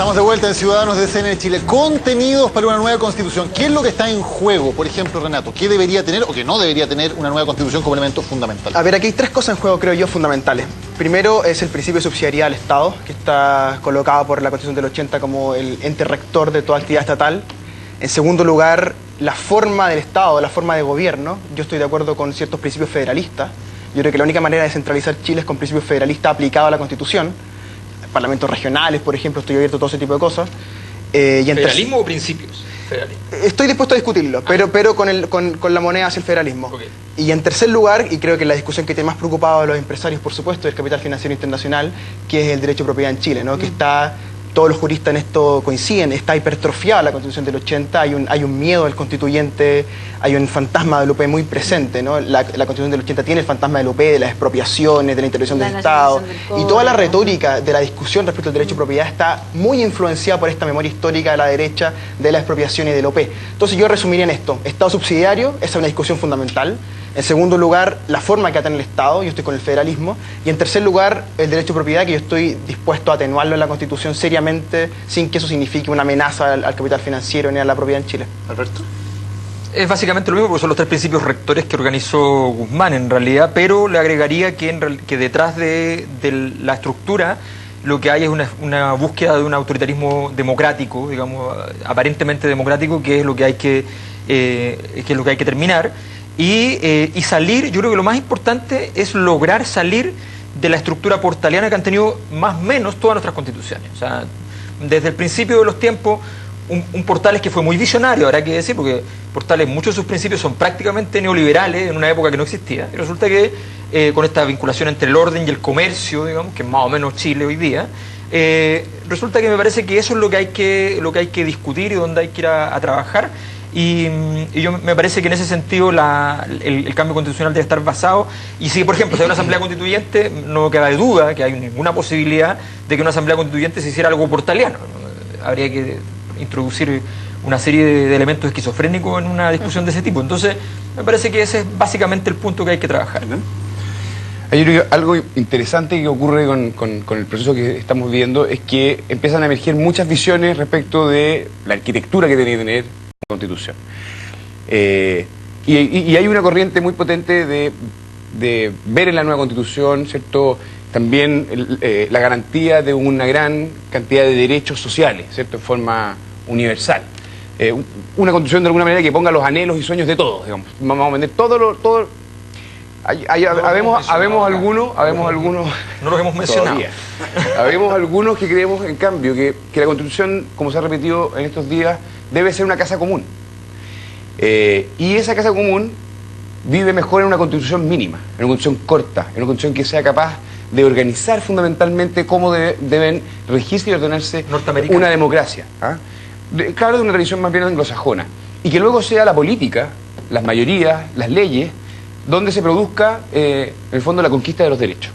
Estamos de vuelta en Ciudadanos de CNN Chile. Contenidos para una nueva constitución. ¿Qué es lo que está en juego? Por ejemplo, Renato, ¿qué debería tener o qué no debería tener una nueva constitución como elemento fundamental? A ver, aquí hay tres cosas en juego, creo yo, fundamentales. Primero es el principio de subsidiariedad del Estado, que está colocado por la Constitución del 80 como el ente rector de toda actividad estatal. En segundo lugar, la forma del Estado, la forma de gobierno. Yo estoy de acuerdo con ciertos principios federalistas. Yo creo que la única manera de centralizar Chile es con principios federalistas aplicados a la Constitución. Parlamentos regionales, por ejemplo, estoy abierto a todo ese tipo de cosas. ¿Federalismo o principios? Federalismo. Estoy dispuesto a discutirlo, pero con la moneda hacia el federalismo. Okay. Y en tercer lugar, y creo que la discusión que tiene más preocupado a los empresarios, por supuesto, es el capital financiero internacional, que es el derecho de propiedad en Chile, ¿no? Que está, todos los juristas en esto coinciden, está hipertrofiada la Constitución del 80, hay un miedo al constituyente, hay un fantasma del UP muy presente, ¿no? La Constitución del 80 tiene el fantasma del UP, de las expropiaciones, de la intervención del Estado, y toda la retórica de la discusión respecto al derecho de propiedad está muy influenciada por esta memoria histórica de la derecha de la expropiación y del OP. Entonces yo resumiría en esto: Estado subsidiario, esa es una discusión fundamental. En segundo lugar, la forma que ata el Estado, yo estoy con el federalismo. Y en tercer lugar, el derecho de propiedad, que yo estoy dispuesto a atenuarlo en la Constitución seriamente, sin que eso signifique una amenaza al capital financiero ni a la propiedad en Chile. Alberto. Es básicamente lo mismo, porque son los tres principios rectores que organizó Guzmán en realidad, pero le agregaría que detrás de la estructura lo que hay es una búsqueda de un autoritarismo democrático, digamos, aparentemente democrático, que es lo que hay que terminar. Y salir, yo creo que lo más importante es lograr salir de la estructura portaliana que han tenido más o menos todas nuestras constituciones. O sea, desde el principio de los tiempos, un Portales que fue muy visionario, habrá que decir, porque Portales, muchos de sus principios son prácticamente neoliberales en una época que no existía. Y resulta que con esta vinculación entre el orden y el comercio, digamos, que es más o menos Chile hoy día, resulta que me parece que eso es lo que hay que discutir y donde hay que ir a trabajar. Y me parece que en ese sentido el cambio constitucional debe estar basado, y si por ejemplo si hay una asamblea constituyente, no queda duda que hay ninguna posibilidad de que una asamblea constituyente se hiciera algo portaliano. Habría que introducir una serie de elementos esquizofrénicos en una discusión de ese tipo. Entonces me parece que ese es básicamente el punto que hay que trabajar. Yo creo que algo interesante que ocurre con el proceso que estamos viviendo es que empiezan a emerger muchas visiones respecto de la arquitectura que tiene que tener Constitución. Y hay una corriente muy potente de ver en la nueva Constitución, ¿cierto?, también la garantía de una gran cantidad de derechos sociales, ¿cierto?, en forma universal. Una Constitución de alguna manera que ponga los anhelos y sueños de todos, digamos. Vamos a vender todo. Habemos algunos no los hemos mencionado. Habemos algunos que creemos, en cambio, que la Constitución, como se ha repetido en estos días, debe ser una casa común. Y esa casa común vive mejor en una Constitución mínima, en una Constitución corta, en una Constitución que sea capaz de organizar fundamentalmente cómo deben regirse y ordenarse una democracia. Claro, de una tradición más bien anglosajona. Y que luego sea la política, las mayorías, las leyes, donde se produzca, en el fondo, la conquista de los derechos.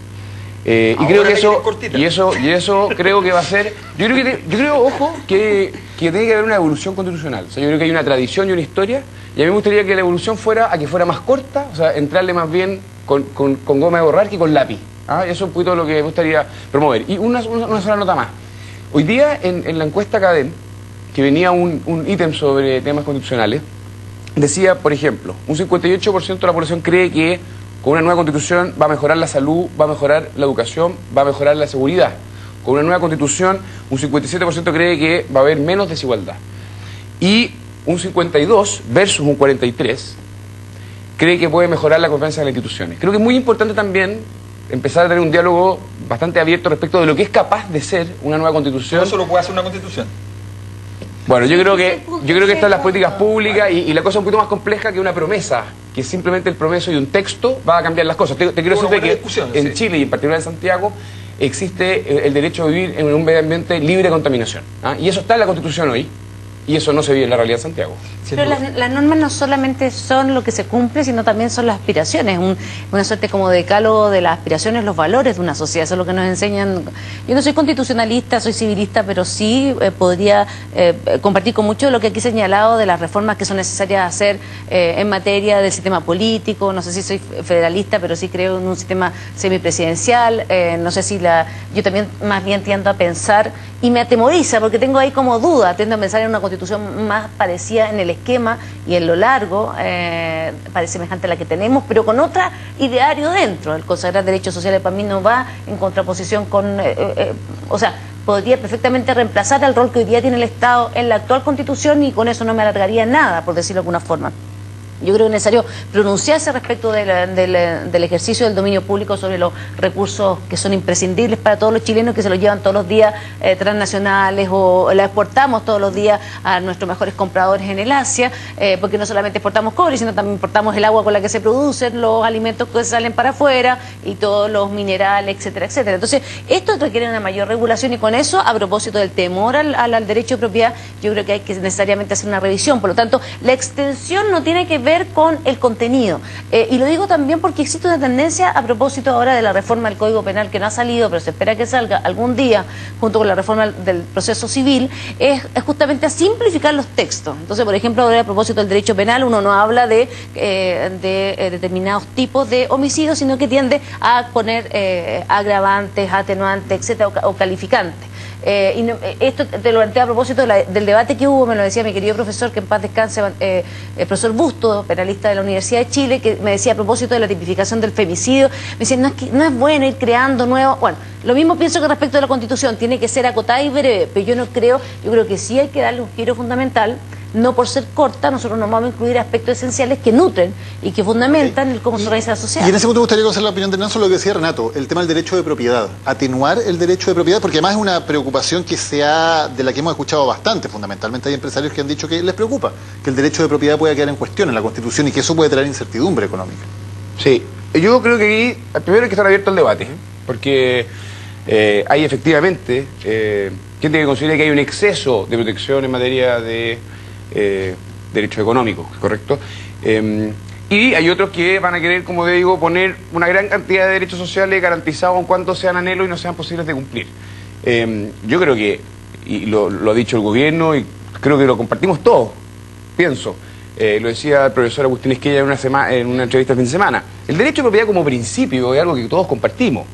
Y creo que eso creo que va a ser. Yo creo, ojo, que tiene que haber una evolución constitucional. O sea, yo creo que hay una tradición y una historia, y a mí me gustaría que la evolución fuera a que fuera más corta, o sea, entrarle más bien con goma de borrar que con lápiz. Eso es un poquito lo que me gustaría promover. Y una sola nota más. Hoy día, en la encuesta CADEM, que venía un ítem sobre temas constitucionales, decía, por ejemplo, un 58% de la población cree que con una nueva constitución va a mejorar la salud, va a mejorar la educación, va a mejorar la seguridad. Con una nueva constitución, un 57% cree que va a haber menos desigualdad. Y un 52% versus un 43% cree que puede mejorar la confianza en las instituciones. Creo que es muy importante también empezar a tener un diálogo bastante abierto respecto de lo que es capaz de ser una nueva constitución. ¿No solo puede hacer una constitución? Bueno, yo creo que están las políticas públicas y la cosa es un poquito más compleja que una promesa, que simplemente el promeso y un texto va a cambiar las cosas. Te quiero decir que en Chile y en particular en Santiago existe el derecho a vivir en un medio ambiente libre de contaminación. Y eso está en la Constitución hoy, y eso no se vive en la realidad de Santiago. Pero las normas no solamente son lo que se cumple, sino también son las aspiraciones, una suerte como de decálogo de las aspiraciones, los valores de una sociedad. Eso es lo que nos enseñan. Yo no soy constitucionalista, soy civilista, pero sí podría compartir con mucho de lo que aquí he señalado de las reformas que son necesarias hacer en materia del sistema político. No sé si soy federalista, pero sí creo en un sistema semipresidencial. No sé si yo también más bien tiendo a pensar y me atemoriza porque tengo ahí como duda, tiendo a pensar en una constitución más parecida en el esquema y en lo largo, parece semejante a la que tenemos, pero con otro ideario dentro. El consagrar derechos sociales para mí no va en contraposición con, o sea, podría perfectamente reemplazar al rol que hoy día tiene el Estado en la actual constitución y con eso no me alargaría nada, por decirlo de alguna forma. Yo creo que es necesario pronunciarse respecto del ejercicio del dominio público sobre los recursos que son imprescindibles para todos los chilenos, que se los llevan todos los días transnacionales o la exportamos todos los días a nuestros mejores compradores en el Asia, porque no solamente exportamos cobre, sino también importamos el agua con la que se producen, los alimentos que salen para afuera y todos los minerales, etcétera, etcétera. Entonces, esto requiere una mayor regulación y con eso, a propósito del temor al derecho de propiedad, yo creo que hay que necesariamente hacer una revisión. Por lo tanto, la extensión no tiene que ver con el contenido. Y lo digo también porque existe una tendencia a propósito ahora de la reforma del Código Penal que no ha salido, pero se espera que salga algún día, junto con la reforma del proceso civil, es justamente a simplificar los textos. Entonces, por ejemplo, ahora a propósito del derecho penal, uno no habla de determinados tipos de homicidios, sino que tiende a poner agravantes, atenuantes, etcétera, o calificantes. Esto te lo planteé a propósito del debate que hubo, me lo decía mi querido profesor, que en paz descanse, el profesor Busto, penalista de la Universidad de Chile, que me decía a propósito de la tipificación del femicidio, me decía, no es bueno ir creando nuevos. Bueno, lo mismo pienso que respecto de la Constitución, tiene que ser acotada y breve, pero yo creo que sí hay que darle un giro fundamental. No por ser corta, nosotros nos vamos a incluir aspectos esenciales que nutren y que fundamentan el cómo se organiza la sociedad. Y en ese punto me gustaría conocer la opinión de Renato sobre lo que decía Renato, el tema del derecho de propiedad. Atenuar el derecho de propiedad, porque además es una preocupación de la que hemos escuchado bastante. Fundamentalmente hay empresarios que han dicho que les preocupa que el derecho de propiedad pueda quedar en cuestión en la Constitución y que eso puede traer incertidumbre económica. Sí, yo creo que aquí primero hay que estar abierto al debate, porque hay efectivamente gente que considera que hay un exceso de protección en materia de derechos económicos, ¿correcto? Y hay otros que van a querer, como digo, poner una gran cantidad de derechos sociales garantizados en cuanto sean anhelos y no sean posibles de cumplir. Yo creo que, y lo ha dicho el gobierno, y creo que lo compartimos todos, pienso, lo decía el profesor Agustín Esquella en una entrevista el fin de semana, el derecho de propiedad como principio es algo que todos compartimos,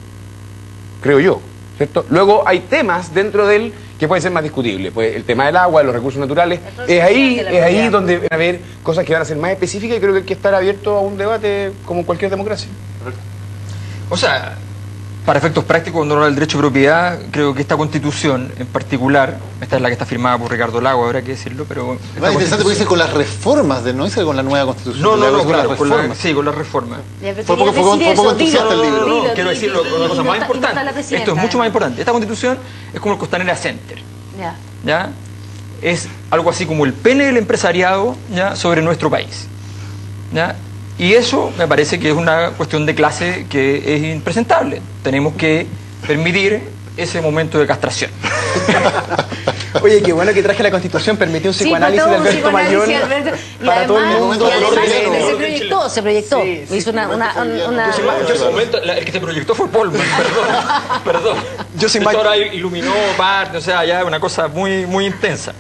creo yo, ¿cierto? Luego hay temas dentro del que pueden ser más discutibles, pues el tema del agua, de los recursos naturales, es ahí donde van a haber cosas que van a ser más específicas y creo que hay que estar abierto a un debate como en cualquier democracia. O sea, para efectos prácticos, cuando habla del derecho de propiedad, creo que esta Constitución en particular, esta es la que está firmada por Ricardo Lago, habrá que decirlo, pero... Es interesante porque dice con las reformas, no dice con la nueva Constitución. Claro, con las reformas. Fue poco entusiasta el libro. No, quiero decirlo, una cosa más importante. Esto es mucho más importante. Esta Constitución es como el Costanera Center. ¿Ya? Es algo así como el pene del empresariado, ¿ya?, sobre nuestro país. ¿Ya? Y eso me parece que es una cuestión de clase que es impresentable. Tenemos que permitir ese momento de castración. Oye, qué bueno que traje la Constitución, permitió un psicoanálisis de Alberto Mayón para todo el mundo. Se proyectó. Sí, hizo una El que se proyectó fue Polman, perdón. Esto ahora iluminó parte, o sea, ya una cosa muy, muy intensa.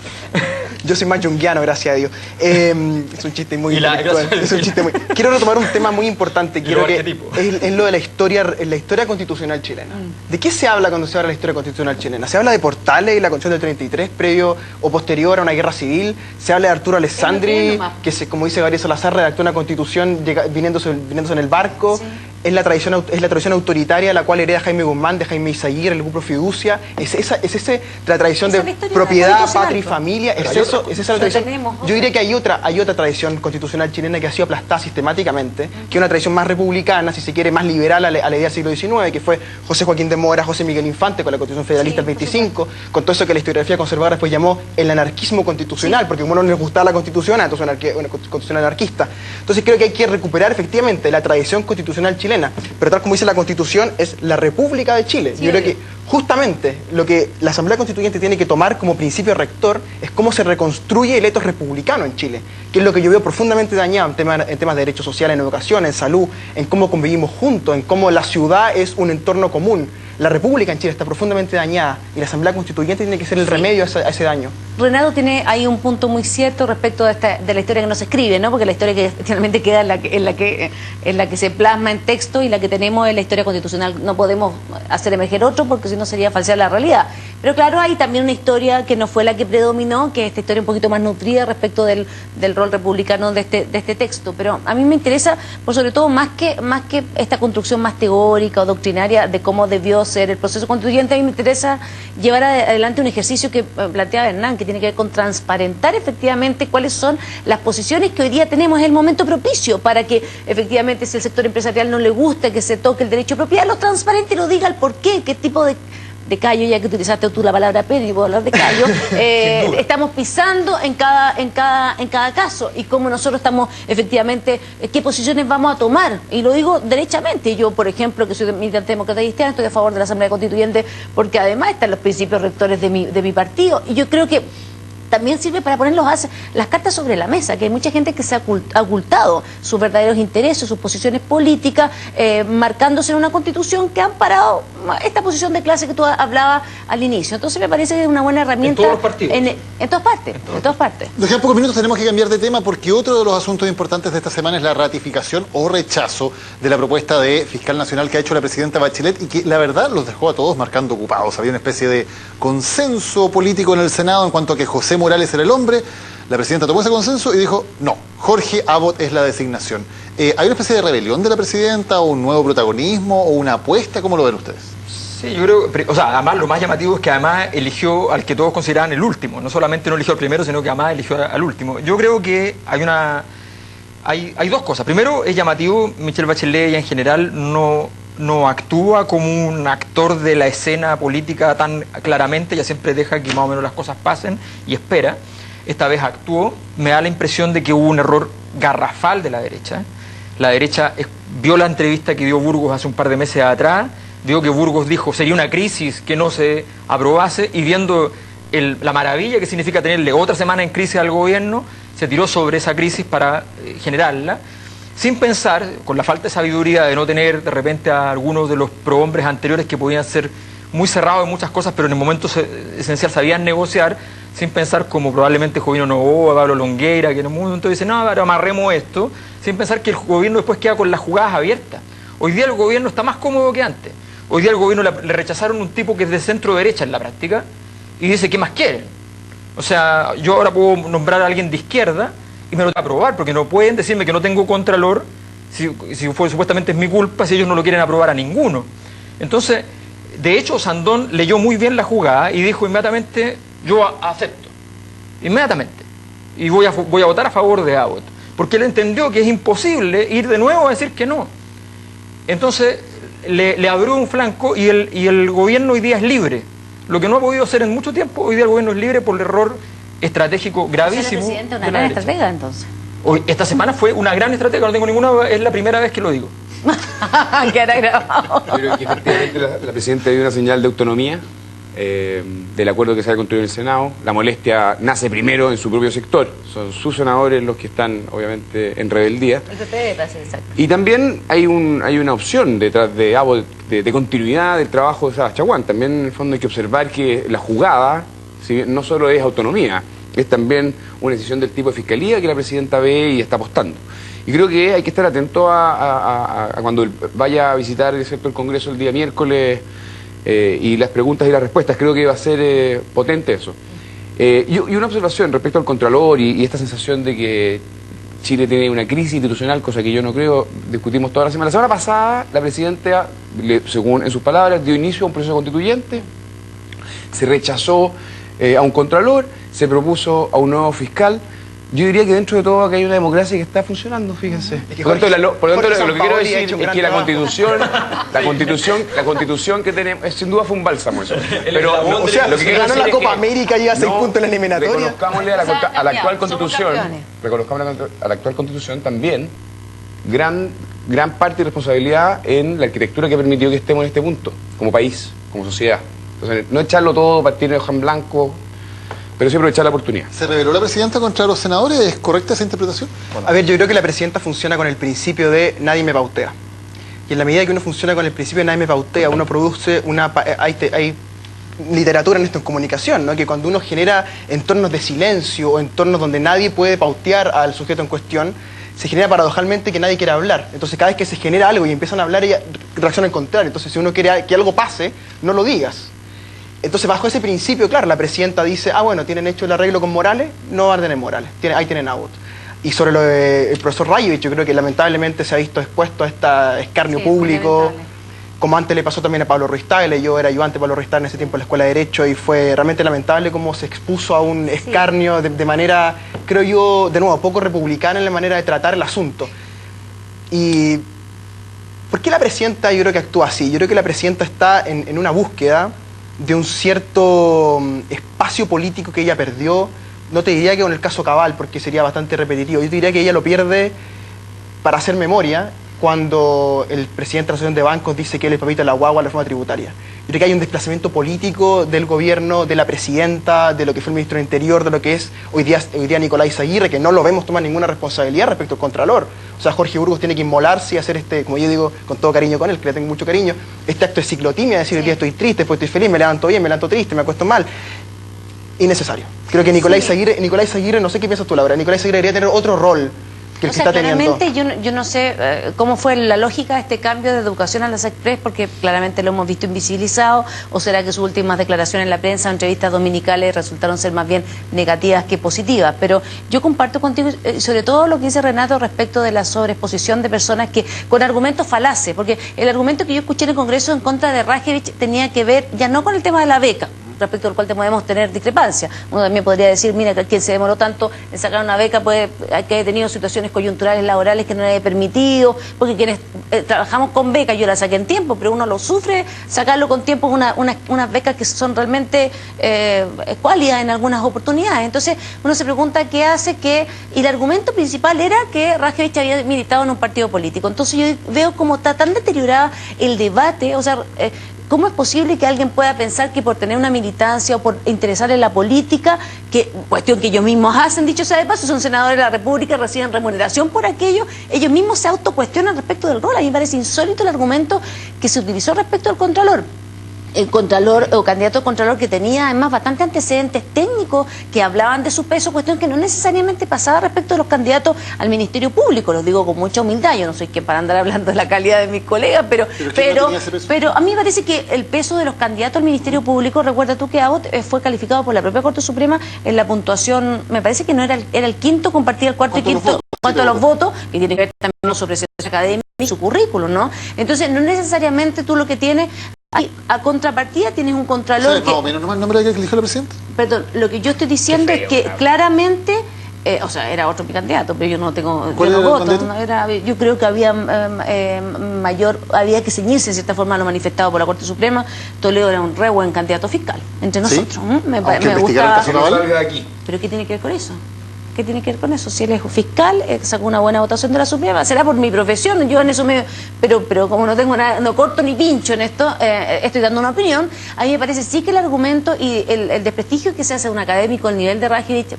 Yo soy más junguiano, gracias a Dios. Es un chiste muy intelectual. Quiero retomar un tema muy importante. Es lo de la historia constitucional chilena. ¿De qué se habla cuando se habla de la historia constitucional chilena? Se habla de Portales y la Constitución del 33, previo o posterior a una guerra civil. Se habla de Arturo Alessandri, que como dice Gabriel Salazar, redactó una constitución viniéndose en el barco. Sí. Es la tradición autoritaria la cual hereda Jaime Guzmán, de Jaime Izaguirre, el grupo Fiducia. La tradición de propiedad, patria y familia. Es esa la tradición. Yo diría que hay otra tradición constitucional chilena que ha sido aplastada sistemáticamente, que es una tradición más republicana, si se quiere, más liberal a la idea del siglo XIX, que fue José Joaquín de Mora, José Miguel Infante con la Constitución Federalista del 25, con todo eso que la historiografía conservadora después llamó el anarquismo constitucional, porque como no les gustaba la Constitución, entonces una Constitución anarquista. Entonces creo que hay que recuperar efectivamente la tradición constitucional chilena. Pero tal como dice la Constitución, es la República de Chile. Sí. Yo creo que justamente lo que la Asamblea Constituyente tiene que tomar como principio rector es cómo se reconstruye el etos republicano en Chile, que es lo que yo veo profundamente dañado en temas de derechos sociales, en educación, en salud, en cómo convivimos juntos, en cómo la ciudad es un entorno común. la República en Chile está profundamente dañada y la Asamblea Constituyente tiene que ser el remedio a ese daño. Renato tiene ahí un punto muy cierto respecto de la historia que no se escribe, ¿no? Porque la historia que finalmente queda en la que se plasma en texto, y la que tenemos es la historia constitucional. No podemos hacer emerger otro porque si no sería falsear la realidad. Pero claro, hay también una historia que no fue la que predominó, que es esta historia un poquito más nutrida respecto del rol republicano de este texto. Pero a mí me interesa, por sobre todo, más que esta construcción más teórica o doctrinaria de cómo debió ser el proceso constituyente, a mí me interesa llevar adelante un ejercicio que planteaba Hernán, que tiene que ver con transparentar efectivamente cuáles son las posiciones que hoy día tenemos. Es el momento propicio para que efectivamente, si el sector empresarial no le gusta que se toque el derecho de propiedad, lo transparente y lo diga el por qué tipo de callo, ya que utilizaste tú la palabra pena y puedo hablar de callo, estamos pisando en cada caso, y cómo nosotros estamos efectivamente, qué posiciones vamos a tomar. Y lo digo derechamente. Yo, por ejemplo, que soy militante demócrata cristiana, estoy a favor de la Asamblea Constituyente porque además están los principios rectores de mi partido, y yo creo que también sirve para poner las cartas sobre la mesa, que hay mucha gente que se ha ocultado sus verdaderos intereses, sus posiciones políticas, marcándose en una constitución que han parado esta posición de clase que tú hablabas al inicio. Entonces me parece que es una buena herramienta. En todos los partidos. En todas partes. Nos quedan pocos minutos, tenemos que cambiar de tema porque otro de los asuntos importantes de esta semana es la ratificación o rechazo de la propuesta de fiscal nacional que ha hecho la presidenta Bachelet, y que la verdad los dejó a todos marcando ocupados. Había una especie de consenso político en el Senado en cuanto a que José Morales era el hombre. La presidenta tomó ese consenso y dijo, no, Jorge Abbott es la designación. ¿Hay una especie de rebelión de la presidenta, o un nuevo protagonismo, o una apuesta? ¿Cómo lo ven ustedes? Sí, yo creo, o sea, además lo más llamativo es que además eligió al que todos consideraban el último. No solamente no eligió al primero, sino que además eligió al último. Yo creo que hay dos cosas. Primero, es llamativo, Michelle Bachelet ya en general no actúa como un actor de la escena política tan claramente, ella siempre deja que más o menos las cosas pasen y espera. Esta vez actuó. Me da la impresión de que hubo un error garrafal de la derecha. La derecha vio la entrevista que dio Burgos hace un par de meses atrás, vio que Burgos dijo sería una crisis que no se aprobase, y viendo la maravilla que significa tenerle otra semana en crisis al gobierno, se tiró sobre esa crisis para generarla, sin pensar, con la falta de sabiduría de no tener de repente a algunos de los prohombres anteriores que podían ser muy cerrados en muchas cosas, pero en el momento esencial sabían negociar, sin pensar como probablemente Jovino Novoa, Pablo Longueira, que en un momento dice, no, pero amarremos esto, sin pensar que el gobierno después queda con las jugadas abiertas. Hoy día el gobierno está más cómodo que antes. Hoy día al gobierno le rechazaron un tipo que es de centro derecha en la práctica, y dice, ¿qué más quieren? O sea, yo ahora puedo nombrar a alguien de izquierda y me lo voy a aprobar, porque no pueden decirme que no tengo contralor, si supuestamente es mi culpa, si ellos no lo quieren aprobar a ninguno. Entonces, de hecho, Sandón leyó muy bien la jugada y dijo inmediatamente, yo acepto, inmediatamente, y voy a votar a favor de Abbott, porque él entendió que es imposible ir de nuevo a decir que no. Entonces, le abrió un flanco, y el gobierno hoy día es libre. Lo que no ha podido hacer en mucho tiempo, hoy día el gobierno es libre por el error estratégico gravísimo. ¿Es el presidente una gran estratega, entonces? Esta semana fue una gran estrategia, no tengo ninguna, es la primera vez que lo digo. Quedará grabado. Yo creo que efectivamente la presidenta dio una señal de autonomía del acuerdo que se ha construido en el Senado. La molestia nace primero en su propio sector, son sus senadores los que están obviamente en rebeldía. El PP parece exacto. Y también hay una opción detrás de Abbott de continuidad del trabajo de Sabas Chaguán. También en el fondo hay que observar que la jugada, si bien no solo es autonomía, es también una decisión del tipo de fiscalía que la presidenta ve y está apostando. Y creo que hay que estar atento a cuando vaya a visitar el Congreso el día miércoles, y las preguntas y las respuestas. Creo que va a ser potente eso. Y una observación respecto al Contralor y esta sensación de que Chile tiene una crisis institucional, cosa que yo no creo, discutimos toda la semana. La semana pasada la presidenta, según en sus palabras, dio inicio a un proceso constituyente, se rechazó a un Contralor, se propuso a un nuevo fiscal. Yo diría que dentro de todo acá hay una democracia que está funcionando, fíjense. Por lo tanto, lo que quiero decir es que la constitución que tenemos, sin duda fue un bálsamo eso. Pero, O sea, lo que ganó la Copa América, lleva 6 puntos en la eliminatoria. Reconozcámosle a la actual constitución también gran parte de responsabilidad en la arquitectura que permitió que estemos en este punto, como país, como sociedad. Entonces, no echarlo todo, partir de hoja en blanco, pero sí aprovechar la oportunidad. ¿Se rebeló la presidenta contra los senadores? ¿Es correcta esa interpretación? A ver, yo creo que la presidenta funciona con el principio de nadie me pautea. Y en la medida que uno funciona con el principio de nadie me pautea, uno produce hay literatura en esto, en comunicación, ¿no? Que cuando uno genera entornos de silencio o entornos donde nadie puede pautear al sujeto en cuestión, se genera paradojalmente que nadie quiere hablar. Entonces cada vez que se genera algo y empiezan a hablar, ella reacciona al contrario. Entonces si uno quiere que algo pase, no lo digas. Entonces bajo ese principio, claro, la presidenta dice, bueno, tienen hecho el arreglo con Morales, no van a tener Morales, ahí tienen out. Y sobre lo del profesor Rayevich, yo creo que lamentablemente se ha visto expuesto a este escarnio público, como antes le pasó también a Pablo Ruiz Tagle. Yo era ayudante de Pablo Ruiz Tagle en ese tiempo en la Escuela de Derecho y fue realmente lamentable cómo se expuso a un escarnio de manera, creo yo, de nuevo, poco republicana en la manera de tratar el asunto. Y ¿por qué la presidenta yo creo que actúa así? Yo creo que la presidenta está en una búsqueda de un cierto espacio político que ella perdió. No te diría que con el caso Cabal, porque sería bastante repetitivo. Yo te diría que ella lo pierde para hacer memoria cuando el presidente de la Asociación de Bancos dice que él es papito de la guagua a la reforma tributaria. Yo creo que hay un desplazamiento político del gobierno, de la presidenta, de lo que fue el ministro del Interior, de lo que es hoy día Nicolás Aguirre, que no lo vemos tomar ninguna responsabilidad respecto al Contralor. O sea, Jorge Burgos tiene que inmolarse y hacer como yo digo, con todo cariño con él, que le tengo mucho cariño, este acto de ciclotimia, decir, el día estoy triste, después estoy feliz, me levanto bien, me levanto triste, me acuesto mal. Innecesario. Creo que Nicolás Aguirre, no sé qué piensas tú, Laura, Nicolás Aguirre debería tener otro rol que el que está teniendo. Claramente yo no sé cómo fue la lógica de este cambio de educación a las Express, porque claramente lo hemos visto invisibilizado, o será que sus últimas declaraciones en la prensa o entrevistas dominicales resultaron ser más bien negativas que positivas. Pero yo comparto contigo sobre todo lo que dice Renato respecto de la sobreexposición de personas que con argumentos falaces, porque el argumento que yo escuché en el Congreso en contra de Rajevich tenía que ver ya no con el tema de la beca, respecto al cual podemos tener discrepancia. Uno también podría decir, mira, que quien se demoró tanto en sacar una beca puede que haya tenido situaciones coyunturales laborales que no le haya permitido, porque quienes trabajamos con becas, yo la saqué en tiempo, pero uno lo sufre sacarlo con tiempo, unas becas que son realmente cuálidas en algunas oportunidades. Entonces uno se pregunta qué hace y el argumento principal era que Rajevich había militado en un partido político. Entonces yo veo como está tan deteriorada el debate, o sea, ¿cómo es posible que alguien pueda pensar que por tener una militancia o por interesar en la política, cuestión que ellos mismos hacen, dicho sea de paso, son senadores de la República, reciben remuneración por aquello, ellos mismos se autocuestionan respecto del rol? A mí me parece insólito el argumento que se utilizó respecto al Contralor. El Contralor o candidato a Contralor que tenía además bastante antecedentes técnicos que hablaban de su peso, cuestión que no necesariamente pasaba respecto a los candidatos al Ministerio Público. Lo digo con mucha humildad, yo no soy quien para andar hablando de la calidad de mis colegas, pero a mí me parece que el peso de los candidatos al Ministerio Público, recuerda tú que Abbott fue calificado por la propia Corte Suprema en la puntuación, me parece que no era el quinto, compartía el cuarto y quinto, cuanto a los votos, que tiene que ver también su presencia académica y su currículum, ¿no? Entonces no necesariamente tú lo que tienes. A contrapartida tienes un contralor. ¿Sabes más o menos el nombre que eligió la presidenta? Perdón, lo que yo estoy diciendo es que claramente, o sea, era otro mi candidato, pero yo no tengo votos. Yo creo que había había que ceñirse en cierta forma a lo manifestado por la Corte Suprema. Toledo era un re buen candidato fiscal, entre nosotros. ¿Sí? Me gusta. ¿Pero qué tiene que ver con eso? ¿Qué tiene que ver con eso? Si él es fiscal, sacó una buena votación de la Suprema, será por mi profesión, yo en eso pero como no tengo nada, no corto ni pincho en esto, estoy dando una opinión. A mí me parece sí que el argumento y el desprestigio que se hace a un académico al nivel de Rajevich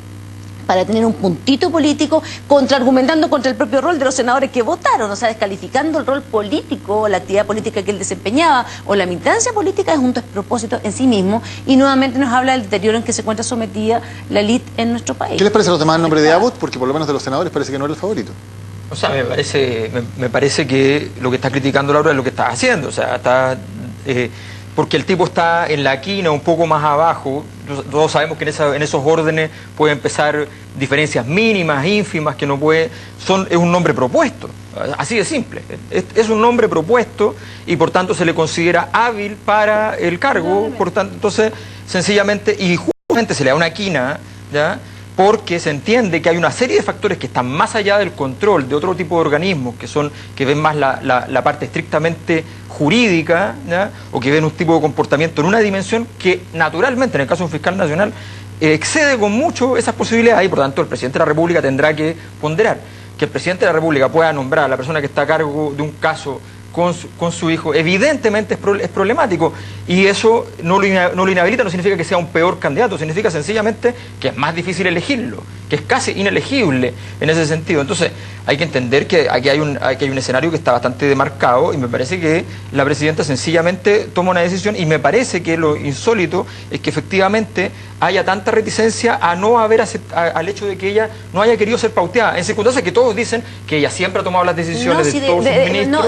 para tener un puntito político, argumentando contra el propio rol de los senadores que votaron, o sea, descalificando el rol político, o la actividad política que él desempeñaba, o la militancia política, es un despropósito en sí mismo, y nuevamente nos habla del deterioro en que se encuentra sometida la élite en nuestro país. ¿Qué les parece a los demás el nombre de Abbott? Porque por lo menos de los senadores parece que no era el favorito. O sea, me parece que lo que está criticando Laura es lo que está haciendo, o sea, está... porque el tipo está en la quina, un poco más abajo. Todos sabemos que en esos órdenes puede empezar diferencias mínimas, ínfimas, que no puede... es un nombre propuesto, así de simple. Es un nombre propuesto y por tanto se le considera hábil para el cargo, por tanto, entonces, sencillamente, y justamente se le da una quina, ¿ya?, porque se entiende que hay una serie de factores que están más allá del control de otro tipo de organismos, que ven más la parte estrictamente jurídica, ¿ya?, o que ven un tipo de comportamiento en una dimensión que naturalmente, en el caso de un fiscal nacional, excede con mucho esas posibilidades y por tanto el presidente de la República tendrá que ponderar. Que el presidente de la República pueda nombrar a la persona que está a cargo de un caso con su hijo, evidentemente es problemático, y eso no lo inhabilita, no significa que sea un peor candidato, significa sencillamente que es más difícil elegirlo, que es casi inelegible en ese sentido. Entonces hay que entender que aquí hay un escenario que está bastante demarcado, y me parece que la presidenta sencillamente toma una decisión, y me parece que lo insólito es que efectivamente haya tanta reticencia a no haber al hecho de que ella no haya querido ser pauteada, en circunstancias que todos dicen que ella siempre ha tomado las decisiones de todos sus ministros.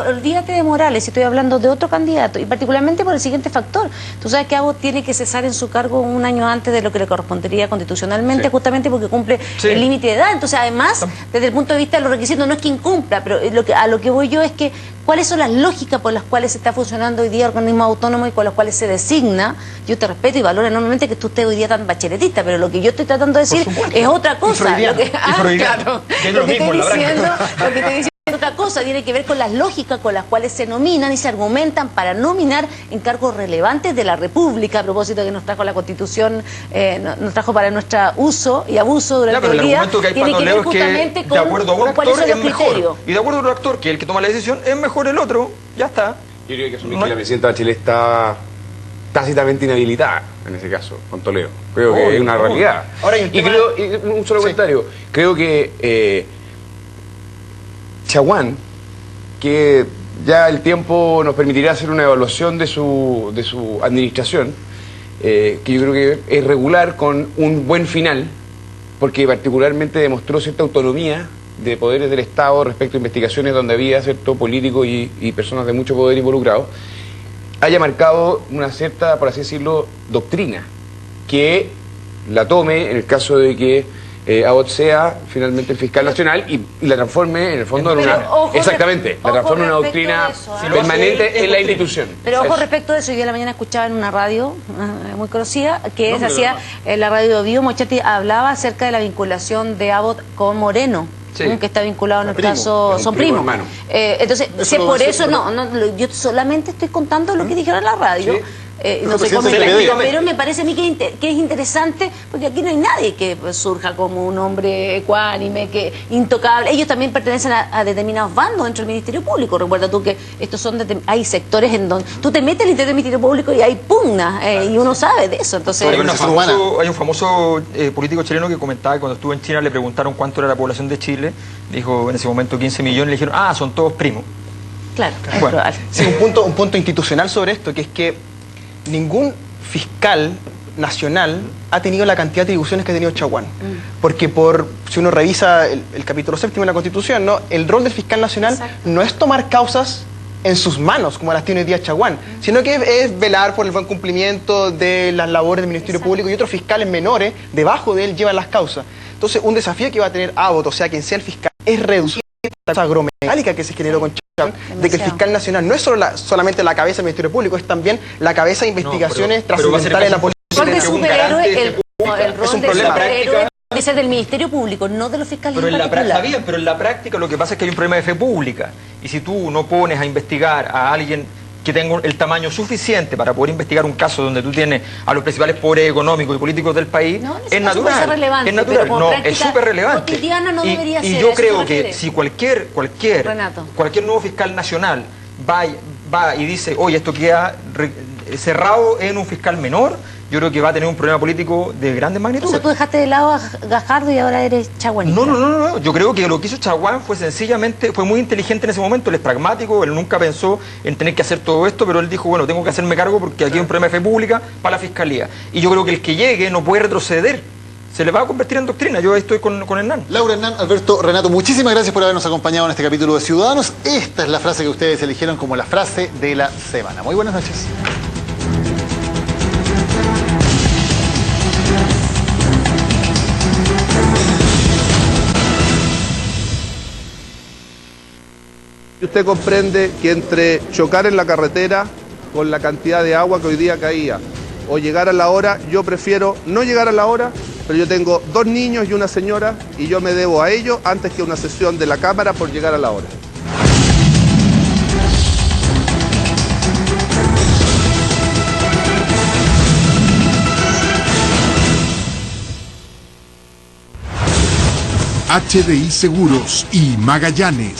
Olvídate de Morales, estoy hablando de otro candidato, y particularmente por el siguiente factor. Tú sabes que Abbott tiene que cesar en su cargo un año antes de lo que le correspondería constitucionalmente, justamente porque cumple el límite de edad. Entonces, además, desde el punto de vista de los requisitos, no es que incumpla, pero a lo que voy yo es que cuáles son las lógicas por las cuales se está funcionando hoy día el organismo autónomo y con las cuales se designa. Yo te respeto y valoro enormemente que tú estés hoy día tan bacheletista, pero lo que yo estoy tratando de decir es otra cosa. Claro, que es lo mismo, la verdad. Lo que estoy diciendo es otra cosa, tiene que ver con las lógicas con las cuales se nominan y se argumentan para nominar en cargos relevantes de la República, a propósito que nos trajo la Constitución, nos trajo para nuestro uso y abuso durante el día. Tiene que ver justamente con, de acuerdo a un actor es mejor, y de acuerdo a un actor que el que toma la decisión es mejor el otro, ya está. Yo creo que asumir que la presidenta Bachelet está tácitamente inhabilitada en ese caso, con Toledo. Creo que es una realidad. Ahora un solo comentario. Creo que Chaguán, que ya el tiempo nos permitirá hacer una evaluación de su administración, que yo creo que es regular con un buen final, porque particularmente demostró cierta autonomía de poderes del Estado respecto a investigaciones donde había cierto político y personas de mucho poder involucrados, haya marcado una cierta, por así decirlo, doctrina, que la tome en el caso de que Abbott sea finalmente el fiscal nacional y la transforme en el fondo en una... la transforme en una doctrina permanente en la institución. Pero ojo respecto de eso, hoy día de la mañana escuchaba en una radio muy conocida, que la radio Bio, Mochetti hablaba acerca de la vinculación de Abbott con Moreno. Que está vinculado en el caso, son primos. Entonces, si es por eso, yo solamente estoy contando lo que dijeron en la radio. No soy comentario, pero me parece a mí que es interesante, porque aquí no hay nadie que surja como un hombre ecuánime, que intocable. Ellos también pertenecen a determinados bandos dentro del Ministerio Público. Recuerda tú que hay sectores en donde tú te metes al interior del Ministerio Público y hay pugnas, y uno sabe de eso. Entonces, hay un famoso político chileno que comentaba que cuando estuvo en China le preguntaron cuánto era la población de Chile, dijo en ese momento 15 millones, le dijeron, son todos primos. Claro, bueno, sí, un punto institucional sobre esto, que es que ningún fiscal nacional ha tenido la cantidad de atribuciones que ha tenido Chaguán. Porque si uno revisa el capítulo 7 de la Constitución, el rol del fiscal nacional no es tomar causas en sus manos, como las tiene hoy día Chaguán, sino que es velar por el buen cumplimiento de las labores del Ministerio Público, y otros fiscales menores debajo de él llevan las causas. Entonces, un desafío que va a tener Abbott, o sea, quien sea el fiscal, es reducir la agromegálica que se generó con Chaguán, de que el fiscal nacional no es solamente la cabeza del Ministerio Público, es también la cabeza de investigaciones trascendentales de la política. El rol de superhéroe, el rol de superhéroe debe ser del Ministerio Público, no de los fiscales en particular. Está bien, pero en la práctica lo que pasa es que hay un problema de fe pública, y si tú no pones a investigar a alguien que tenga el tamaño suficiente para poder investigar un caso donde tú tienes a los principales poderes económicos y políticos del país, es natural. Es súper relevante. Y yo creo que si cualquier nuevo fiscal nacional va y dice, oye, esto queda cerrado en un fiscal menor, yo creo que va a tener un problema político de grandes magnitudes. O sea, tú dejaste de lado a Gajardo y ahora eres chaguanista. No. Yo creo que lo que hizo Chaguán fue fue muy inteligente en ese momento, él es pragmático, él nunca pensó en tener que hacer todo esto, pero él dijo, bueno, tengo que hacerme cargo porque aquí hay un problema de fe pública para la Fiscalía. Y yo creo que el que llegue no puede retroceder. Se le va a convertir en doctrina. Yo estoy con Hernán. Laura, Hernán, Alberto, Renato, muchísimas gracias por habernos acompañado en este capítulo de Ciudadanos. Esta es la frase que ustedes eligieron como la frase de la semana. Muy buenas noches. Usted comprende que entre chocar en la carretera con la cantidad de agua que hoy día caía o llegar a la hora, yo prefiero no llegar a la hora, pero yo tengo 2 niños y una señora y yo me debo a ellos antes que una sesión de la Cámara por llegar a la hora. HDI Seguros y Magallanes.